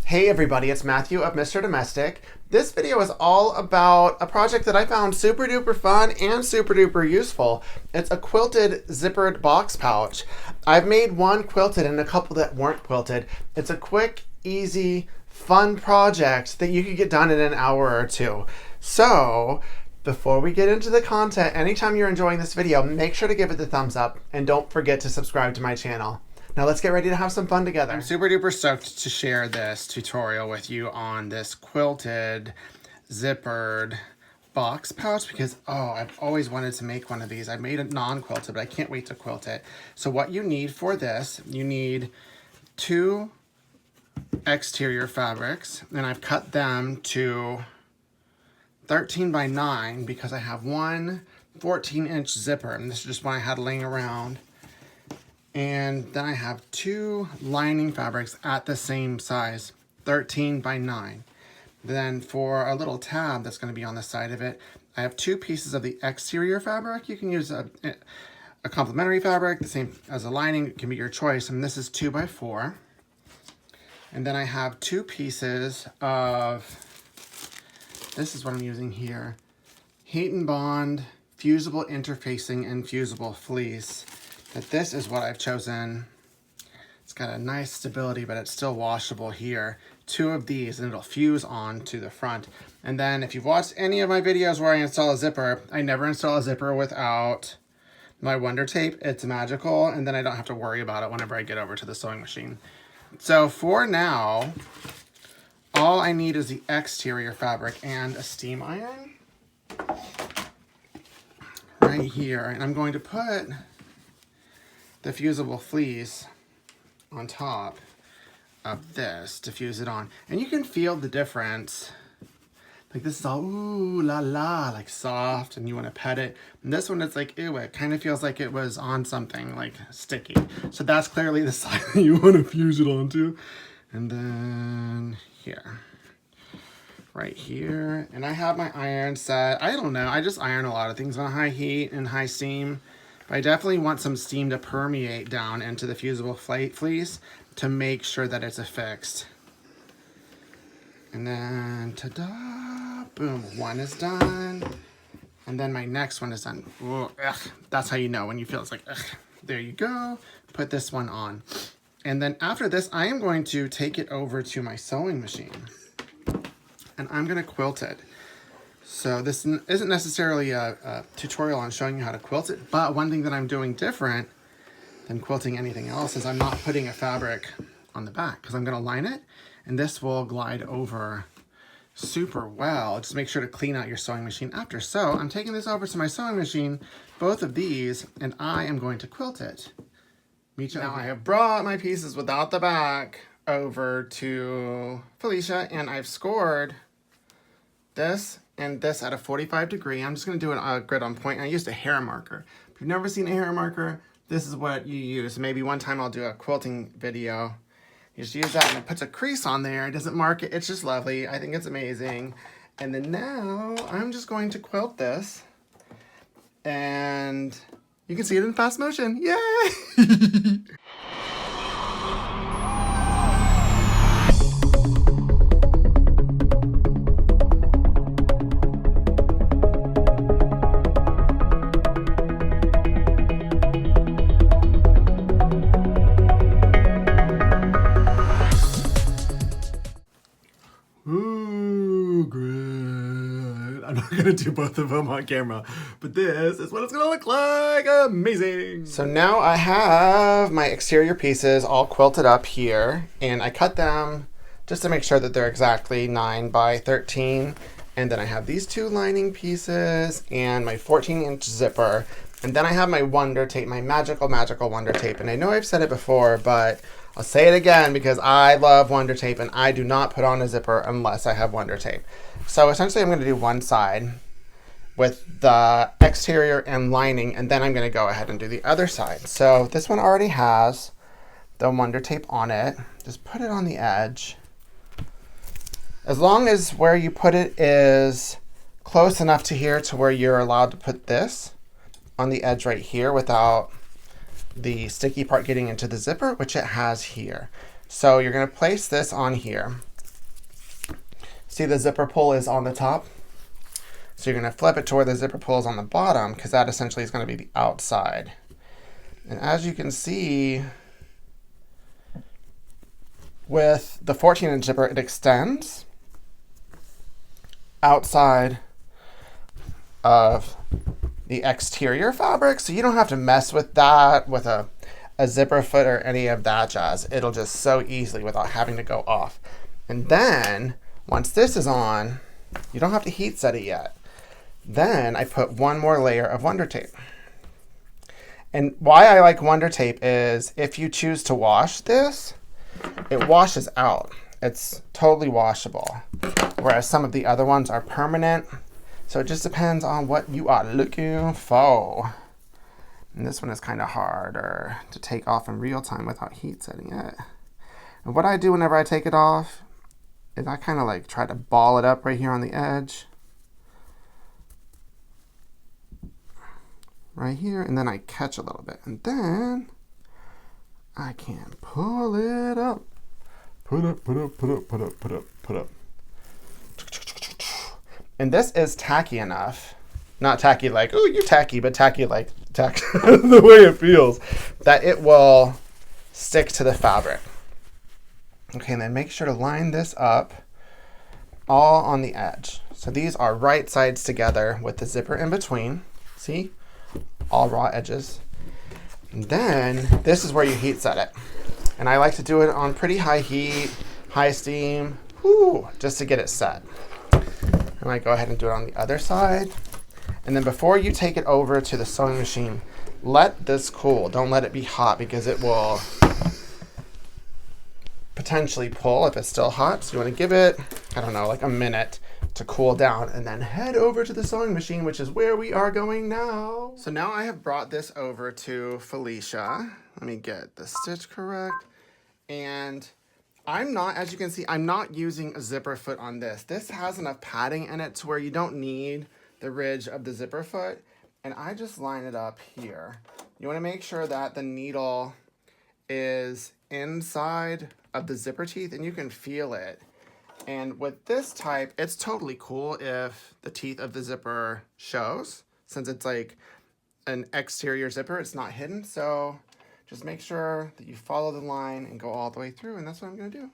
Hey everybody, it's Matthew of Mr. Domestic. This video is all about a project that I found super duper fun and super duper useful. It's a quilted zippered box pouch. I've made one quilted and a couple that weren't quilted. It's a quick, easy, fun project that you could get done in an hour or two. So, before we get into the content, anytime you're enjoying this video, make sure to give it the thumbs up and don't forget to subscribe to my channel. Now let's get ready to have some fun together. I'm super duper stoked to share this tutorial with you on this quilted zippered box pouch because, I've always wanted to make one of these. I've made it non-quilted, but I can't wait to quilt it. So what you need for this, you need 2 exterior fabrics, and I've cut them to 13 by 9 because I have one 14-inch zipper, and this is just one I had laying around. And then I have 2 lining fabrics at the same size, 13 by 9. Then for a little tab that's going to be on the side of it, I have 2 pieces of the exterior fabric. You can use a complementary fabric, the same as a lining, it can be your choice. And this is 2 by 4. And then I have 2 pieces of, this is what I'm using here, Heat and Bond, fusible interfacing and fusible fleece. But this is what I've chosen. It's got a nice stability, but it's still washable here. 2 of these, and it'll fuse on to the front. And then if you've watched any of my videos where I install a zipper, I never install a zipper without my Wonder Tape. It's magical, and then I don't have to worry about it whenever I get over to the sewing machine. So for now, all I need is the exterior fabric and a steam iron right here. And I'm going to put the fusible fleece on top of this to fuse it on. And you can feel the difference. Like this is all ooh la la, like soft, and you want to pet it. And this one, it's like, ew, it kind of feels like it was on something like sticky. So that's clearly the side that you want to fuse it onto. And then here, right here. And I have my iron set. I don't know, I just iron a lot of things on high heat and high steam. But I definitely want some steam to permeate down into the fusible fleece to make sure that it's affixed. And then, ta-da, boom, one is done. And then my next one is done. Ooh, ugh, that's how you know when you feel it's like, ugh. There you go, put this one on. And then after this, I am going to take it over to my sewing machine. And I'm gonna quilt it. So this isn't necessarily a tutorial on showing you how to quilt it, but one thing that I'm doing different than quilting anything else is I'm not putting a fabric on the back because I'm going to line it, and this will glide over super well. Just make sure to clean out your sewing machine after. So I'm taking this over to my sewing machine, both of these, and I am going to quilt it. Now I have brought my pieces without the back over to Felicia, and I've scored this and this at a 45 degree. I'm just going to do a grid on point. I used a hair marker. If you've never seen a hair marker, this is what you use. Maybe one time I'll do a quilting video. You just use that and it puts a crease on there. It doesn't mark it. It's just lovely. I think it's amazing. And then now I'm just going to quilt this. And you can see it in fast motion. Yay! Ooh, good. I'm not gonna do both of them on camera, but this is what it's gonna look like. Amazing. So now I have my exterior pieces all quilted up here, and I cut them just to make sure that they're exactly 9 by 13. And then I have these 2 lining pieces and my 14-inch zipper. And then I have my Wonder Tape, my magical Wonder Tape. And I know I've said it before, but I'll say it again because I love Wonder Tape and I do not put on a zipper unless I have Wonder Tape. So essentially I'm going to do one side with the exterior and lining, and then I'm going to go ahead and do the other side. So this one already has the Wonder Tape on it. Just put it on the edge. As long as where you put it is close enough to here to where you're allowed to put this on the edge right here without the sticky part getting into the zipper, which it has here. So you're going to place this on here. See, the zipper pull is on the top. So you're going to flip it to where the zipper pull is on the bottom, because that essentially is going to be the outside. And as you can see, with the 14-inch zipper, it extends outside of the exterior fabric, so you don't have to mess with that with a zipper foot or any of that jazz. It'll just sew easily without having to go off. And then once this is on, you don't have to heat set it yet. Then I put one more layer of Wonder Tape. And why I like Wonder Tape is if you choose to wash this, it washes out. It's totally washable, whereas some of the other ones are permanent. So it just depends on what you are looking for. And this one is kind of harder to take off in real time without heat setting it. And what I do whenever I take it off is I kind of like try to ball it up right here on the edge. Right here, and then I catch a little bit. And then I can pull it up. Put up, put up, put up, put up, put up, put up. And this is tacky enough. Not tacky like, oh, you're tacky, but tacky like tack the way it feels, that it will stick to the fabric. Okay, and then make sure to line this up all on the edge. So these are right sides together with the zipper in between. See? All raw edges. And then this is where you heat set it. And I like to do it on pretty high heat, high steam, just to get it set. I might go ahead and do it on the other side. And then before you take it over to the sewing machine, let this cool. Don't let it be hot because it will potentially pull if it's still hot. So you want to give it, I don't know, like a minute to cool down and then head over to the sewing machine, which is where we are going now. So now I have brought this over to Felicia. Let me get the stitch correct. And I'm not, as you can see, I'm not using a zipper foot on this. This has enough padding in it to where you don't need the ridge of the zipper foot. And I just line it up here. You want to make sure that the needle is inside of the zipper teeth and you can feel it. And with this type, it's totally cool if the teeth of the zipper shows, since it's like an exterior zipper, it's not hidden. So just make sure that you follow the line and go all the way through, and that's what I'm gonna do.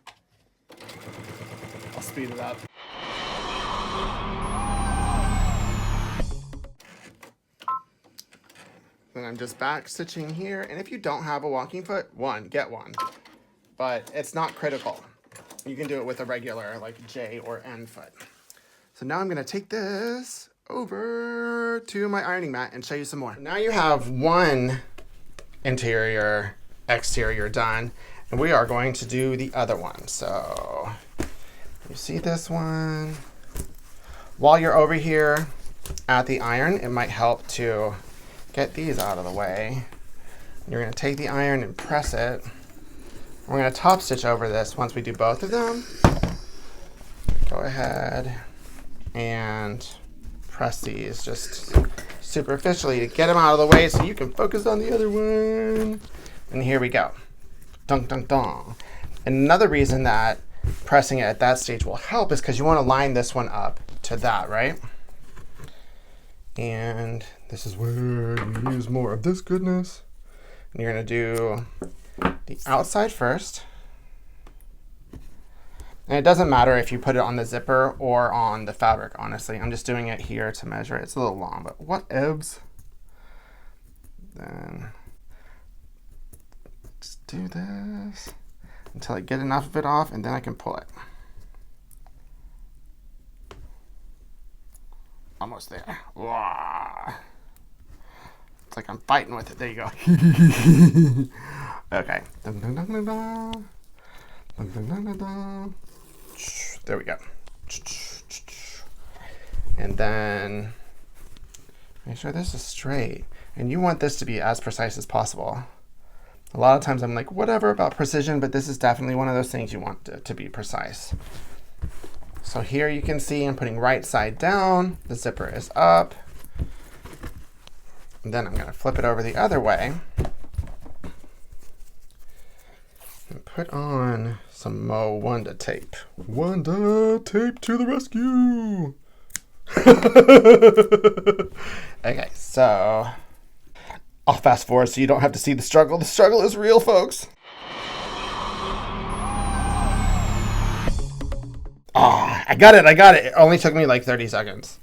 I'll speed it up. Then I'm just back stitching here, and if you don't have a walking foot, get one. But it's not critical. You can do it with a regular like J or N foot. So now I'm gonna take this over to my ironing mat and show you some more. Now you have one interior, exterior done, and we are going to do the other one. So you see this one. While you're over here at the iron, it might help to get these out of the way. You're gonna take the iron and press it. We're gonna top stitch over this once we do both of them. Go ahead and press these just superficially to get them out of the way so you can focus on the other one. And here we go. Dunk, dunk, dunk. Another reason that pressing it at that stage will help is because you want to line this one up to that, right? And this is where you use more of this goodness. And you're going to do the outside first. And it doesn't matter if you put it on the zipper or on the fabric, honestly. I'm just doing it here to measure it. It's a little long, but what ebbs? Then just do this until I get enough of it off, and then I can pull it. Almost there. Wah. It's like I'm fighting with it. There you go. Okay. Dun, dun, dun, dun, dun. Dun, dun, dun, dun, dun. There we go. And then make sure this is straight. And you want this to be as precise as possible. A lot of times I'm like, whatever about precision, but this is definitely one of those things you want to be precise. So here you can see I'm putting right side down. The zipper is up. And then I'm going to flip it over the other way. And put on some Mo Wonder tape. Wonder tape to the rescue. Okay, so I'll fast forward so you don't have to see the struggle. The struggle is real, folks. Ah, I got it. It only took me like 30 seconds.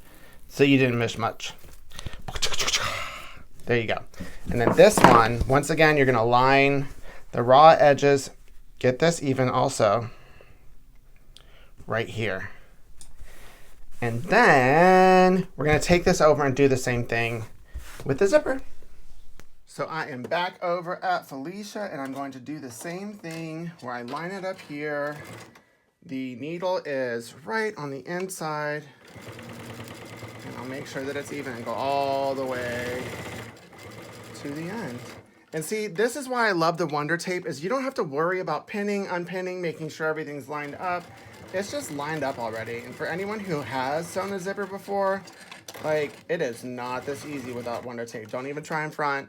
So you didn't miss much. There you go. And then this one, once again, you're going to line the raw edges. Get this even also right here. And then we're going to take this over and do the same thing with the zipper. So I am back over at Felicia, and I'm going to do the same thing where I line it up here. The needle is right on the inside. And I'll make sure that it's even and go all the way to the end. And see, this is why I love the Wonder Tape, is you don't have to worry about pinning, unpinning, making sure everything's lined up. It's just lined up already. And for anyone who has sewn a zipper before, like, it is not this easy without Wonder Tape. Don't even try in front.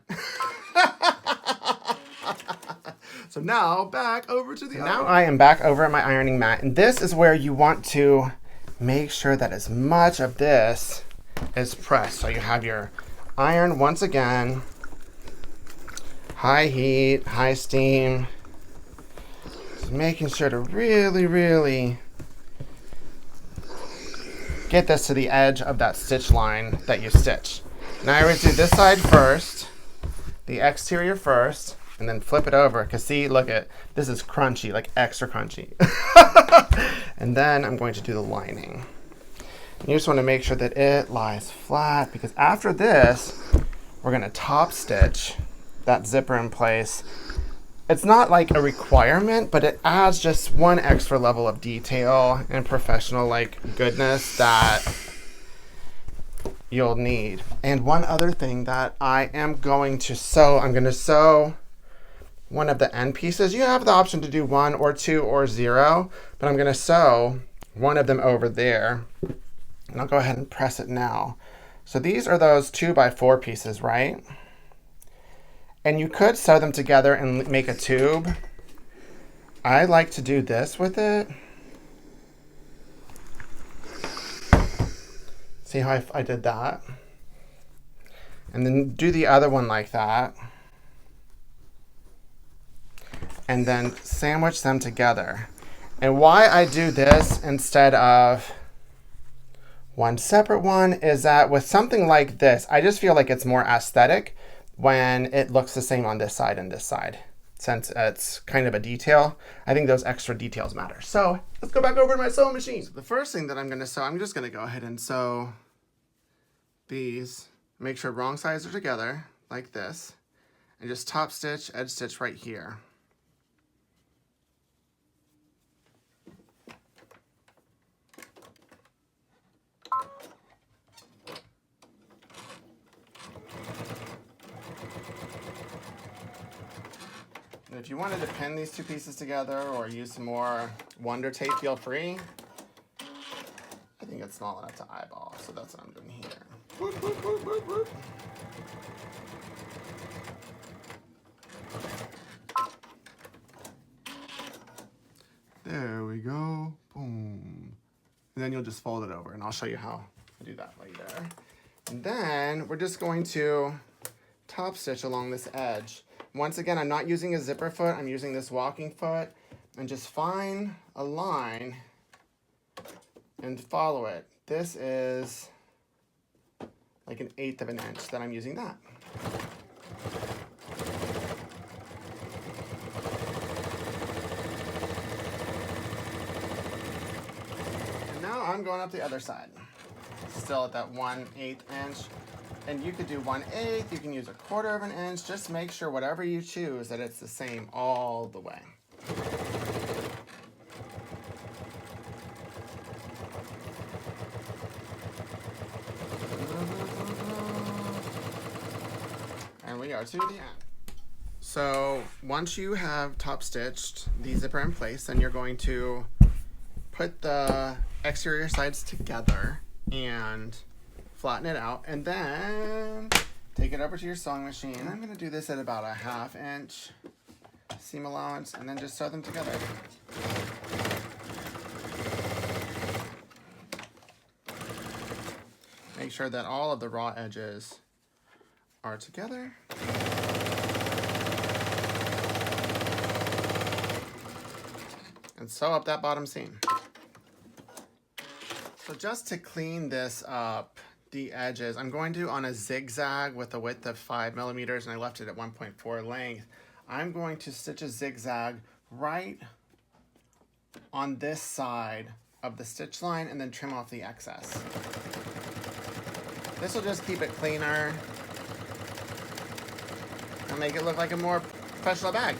So now back over to the other. Now I am back over at my ironing mat, and this is where you want to make sure that as much of this is pressed. So you have your iron once again, high heat, high steam. Just making sure to really, really get this to the edge of that stitch line that you stitch. Now I always do this side first, the exterior first, and then flip it over, because see, look at, this is crunchy, like extra crunchy. And then I'm going to do the lining. You just want to make sure that it lies flat, because after this, we're going to top stitch that zipper in place. It's not like a requirement, but it adds just one extra level of detail and professional like goodness that you'll need. And one other thing that I am going to sew, I'm going to sew one of the end pieces. You have the option to do 1 or 2 or 0, but I'm going to sew one of them over there. And I'll go ahead and press it now. So these are those 2x4 pieces, right? And you could sew them together and make a tube. I like to do this with it. See how I did that? And then do the other one like that. And then sandwich them together. And why I do this instead of one separate one is that with something like this, I just feel like it's more aesthetic when it looks the same on this side and this side. Since it's kind of a detail, I think those extra details matter. So let's go back over to my sewing machine. So the first thing that I'm going to sew, I'm just going to go ahead and sew these. Make sure wrong sides are together like this. And just top stitch, edge stitch right here. And if you wanted to pin these two pieces together or use some more Wonder Tape, feel free. I think it's small enough to eyeball, so that's what I'm doing here. Whoop, whoop, whoop, whoop, whoop. There we go. Boom. And then you'll just fold it over, and I'll show you how to do that later. And then we're just going to top stitch along this edge. Once again, I'm not using a zipper foot, I'm using this walking foot, and just find a line and follow it. This is like 1/8 of an inch that I'm using that. And now I'm going up the other side. Still at that 1/8 inch. And you could do 1/8, you can use 1/4 of an inch. Just make sure whatever you choose that it's the same all the way. And we are to the end. So once you have top stitched the zipper in place, then you're going to put the exterior sides together and flatten it out, and then take it over to your sewing machine. I'm going to do this at about 1/2 inch seam allowance, and then just sew them together. Make sure that all of the raw edges are together. And sew up that bottom seam. So just to clean this up, the edges, I'm going to, on a zigzag with a width of 5 millimeters, and I left it at 1.4 length, I'm going to stitch a zigzag right on this side of the stitch line and then trim off the excess. This will just keep it cleaner and make it look like a more professional bag.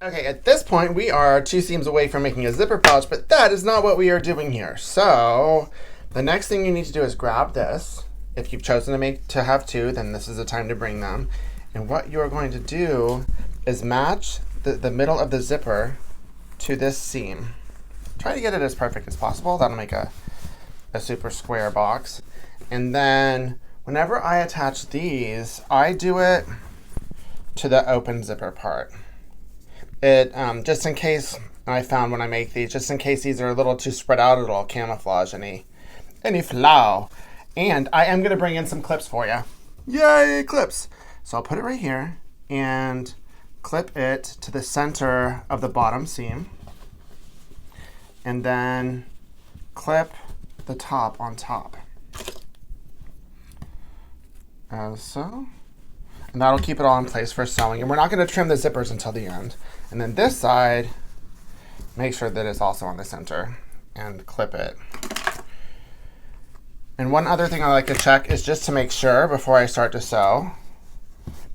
Okay, at this point we are 2 seams away from making a zipper pouch, but that is not what we are doing here. So the next thing you need to do is grab this. If you've chosen to have 2, then this is the time to bring them. And what you are going to do is match the middle of the zipper to this seam. Try to get it as perfect as possible. That'll make a super square box. And then whenever I attach these, I do it to the open zipper part. Just in case, I found when I make these, just in case these are a little too spread out, it'll camouflage any flaw. And I am going to bring in some clips for you. Yay, clips! So I'll put it right here and clip it to the center of the bottom seam. And then clip the top on top. As so. And that'll keep it all in place for sewing. And we're not going to trim the zippers until the end. And then this side, make sure that it's also on the center and clip it. And one other thing I like to check is just to make sure before I start to sew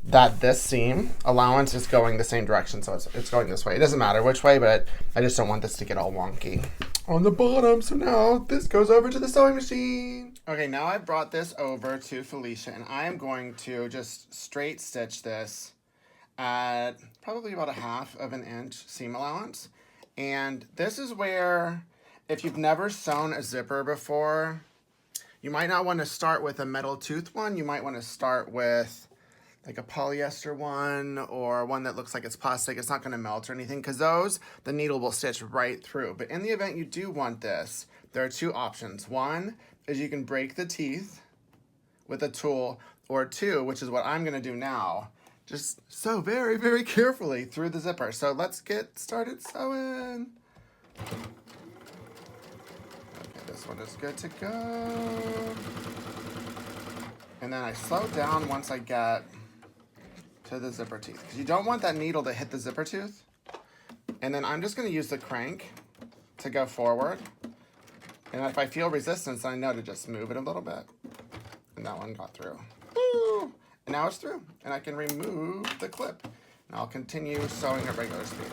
that this seam allowance is going the same direction. So it's going this way. It doesn't matter which way, but I just don't want this to get all wonky on the bottom. So now this goes over to the sewing machine. Okay, now I've brought this over to Felicia, and I am going to just straight stitch this at probably about 1/2 inch seam allowance. And this is where, if you've never sewn a zipper before, you might not want to start with a metal tooth one. You might want to start with like a polyester one or one that looks like it's plastic. It's not going to melt or anything, because those, the needle will stitch right through. But in the event you do want this, there are 2 options. One is you can break the teeth with a tool, or 2, which is what I'm going to do now, just sew very, very carefully through the zipper. So let's get started sewing. Okay, this one is good to go. And then I slow down once I get to the zipper teeth, because you don't want that needle to hit the zipper tooth. And then I'm just going to use the crank to go forward. And if I feel resistance, I know to just move it a little bit. And that one got through. Woo! And now it's through, and I can remove the clip. And I'll continue sewing at regular speed.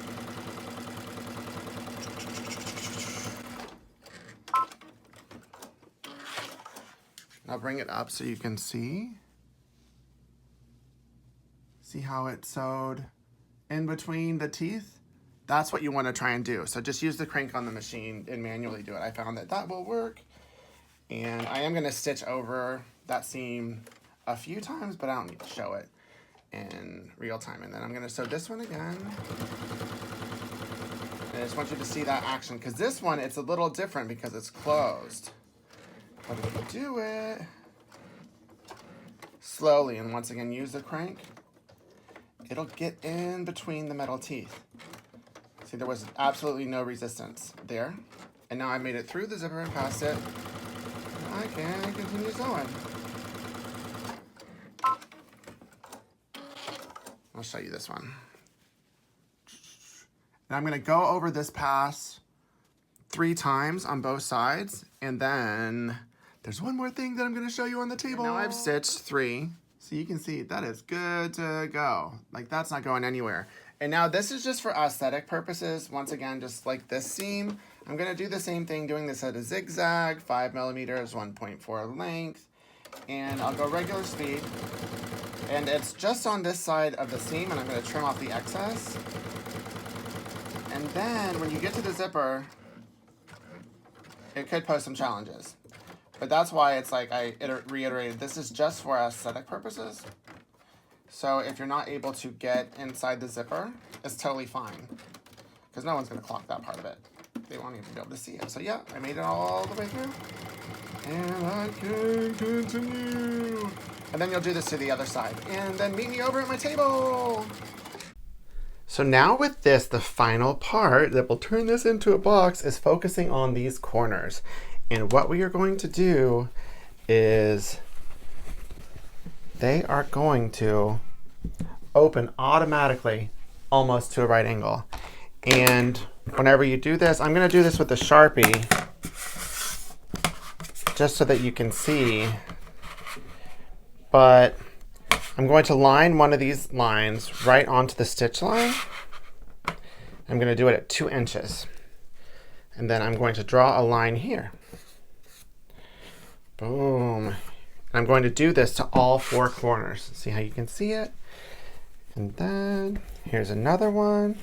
I'll bring it up so you can see. See how it sewed in between the teeth? That's what you want to try and do. So just use the crank on the machine and manually do it. I found that will work. And I am going to stitch over that seam a few times, but I don't need to show it in real time. And then I'm going to sew this one again. And I just want you to see that action, because this one, it's a little different because it's closed. But if you do it slowly, and once again use the crank, it'll get in between the metal teeth. See, there was absolutely no resistance there. And now I made it through the zipper and past it. I can continue sewing. I'll show you this one. And I'm going to go over this pass 3 times on both sides. And then there's one more thing that I'm going to show you on the table. And now I've stitched 3. So you can see that is good to go. Like, that's not going anywhere. And now this is just for aesthetic purposes. Once again, just like this seam, I'm going to do the same thing, doing this at a zigzag, 5 millimeters, 1.4 length. And I'll go regular speed. And it's just on this side of the seam, and I'm going to trim off the excess. And then when you get to the zipper, it could pose some challenges. But that's why it's like I reiterated, this is just for aesthetic purposes. So if you're not able to get inside the zipper, it's totally fine. Because no one's going to clock that part of it. They won't even be able to see it. So yeah, I made it all the way through. And I can continue. And then you'll do this to the other side. And then meet me over at my table. So now with this, the final part that will turn this into a box is focusing on these corners. And what we are going to do is they are going to open automatically almost to a right angle. And whenever you do this, I'm going to do this with the Sharpie just so that you can see. But I'm going to line one of these lines right onto the stitch line. I'm going to do it at 2 inches. And then I'm going to draw a line here. Boom. I'm going to do this to all 4 corners. See how you can see it? And then here's another one.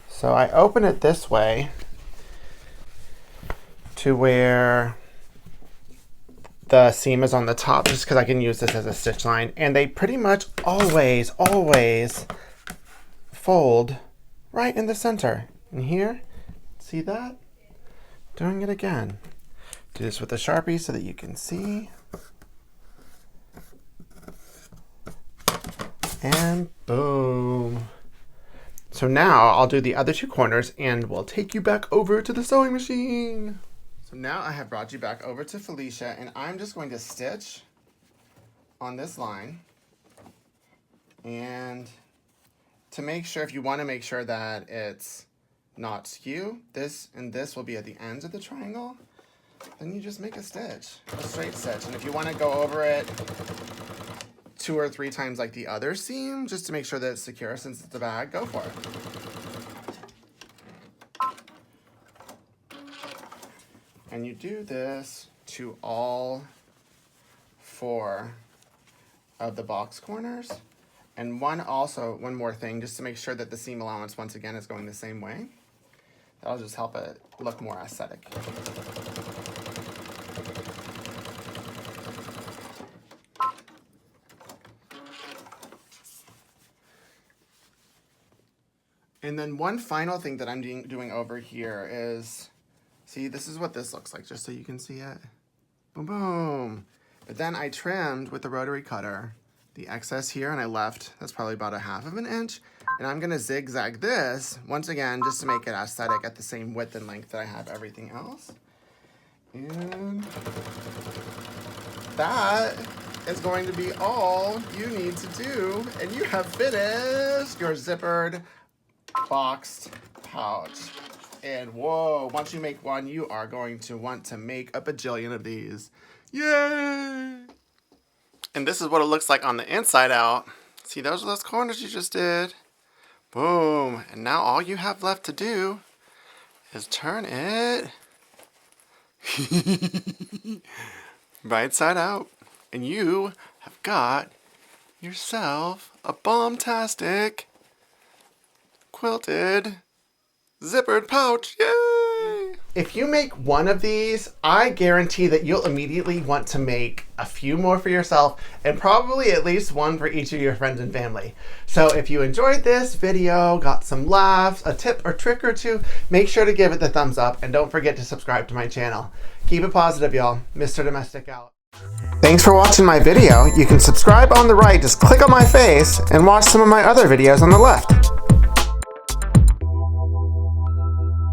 So I open it this way to where the seam is on the top, just because I can use this as a stitch line. And they pretty much always fold right in the center. And here, see that? Doing it again. Do this with a Sharpie so that you can see. And boom. So now I'll do the other 2 corners and we'll take you back over to the sewing machine. So now I have brought you back over to Felicia and I'm just going to stitch on this line. And to make sure, if you want to make sure that it's not skew, this and this will be at the ends of the triangle. Then you just make a stitch, a straight stitch. And if you want to go over it 2 or 3 times like the other seam, just to make sure that it's secure since it's a bag, go for it. And you do this to all 4 of the box corners. And one more thing, just to make sure that the seam allowance once again is going the same way. That'll just help it look more aesthetic. And then one final thing that I'm doing over here is, see, this is what this looks like, just so you can see it. Boom, boom. But then I trimmed with the rotary cutter the excess here, and I left, that's probably about 1/2 inch. And I'm gonna zigzag this, once again, just to make it aesthetic at the same width and length that I have everything else. And that is going to be all you need to do, and you have finished your zippered boxed pouch. And whoa, once you make one, you are going to want to make a bajillion of these. Yay! And this is what it looks like on the inside out. See, those are those corners you just did. Boom. And now all you have left to do is turn it right side out. And you have got yourself a bomb-tastic quilted zippered pouch. Yay! If you make one of these, I guarantee that you'll immediately want to make a few more for yourself and probably at least one for each of your friends and family. So if you enjoyed this video, got some laughs, a tip or trick or two, make sure to give it the thumbs up and don't forget to subscribe to my channel. Keep it positive, y'all. Mr. Domestic out. Thanks for watching my video. You can subscribe on the right, just click on my face and watch some of my other videos on the left.